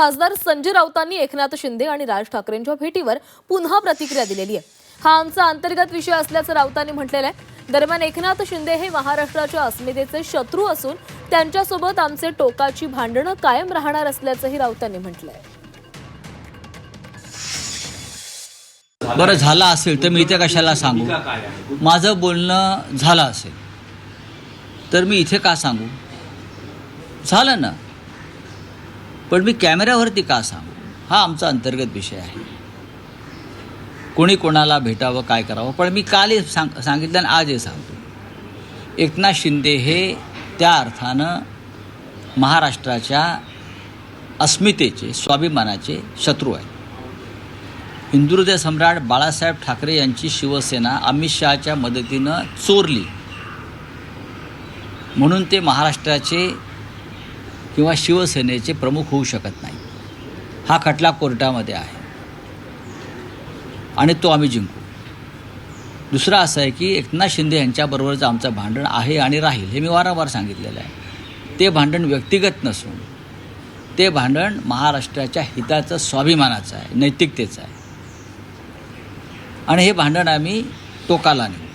खासदार संजय राऊतांनी एकनाथ शिंदे आणि राज ठाकरेंच्या भेटीवर पुन्हा प्रतिक्रिया दिलेली आहे। हा आमचा अंतर्गत विषय असल्याचं राऊतांनी म्हटलेलं आहे। दरम्यान एकनाथ शिंदे हे महाराष्ट्राच्या अस्मितेचे शत्रू असून त्यांच्यासोबत आमचे टोकाची भांडणं कायम राहणार असल्याचंही राऊतांनी म्हटलंय। बरं झालं असेल तर मी इथे कशाला सांगू? माझं बोलणं झालं असेल तर मी इथे का सांगू? झालं ना, पण मी कॅमेऱ्यावरती का सांगू? हा आमचा अंतर्गत विषय आहे। कोणी कोणाला भेटावं, काय करावं, पण मी कालही सांगितलं आणि आजही सांगतो, एकनाथ शिंदे हे त्या अर्थानं महाराष्ट्राच्या अस्मितेचे, स्वाभिमानाचे शत्रू आहेत। हिंदुहृदय सम्राट बाळासाहेब ठाकरे यांची शिवसेना अमित शहाच्या मदतीनं चोरली म्हणून ते महाराष्ट्राचे किंवा शिवसेनेचे प्रमुख होऊ शकत नाही। हा खटला कोर्टामध्ये आहे आणि तो आम्ही जिंकू। दुसरा असं आहे की एकनाथ शिंदे यांच्याबरोबरचं आमचं भांडण आहे आणि राहील, हे मी वारंवार सांगितलेलं आहे। ते भांडण व्यक्तिगत नसून ते भांडण महाराष्ट्राच्या हिताचं, स्वाभिमानाचं आहे, नैतिकतेचं आहे आणि हे भांडण आम्ही टोकाला नेऊ।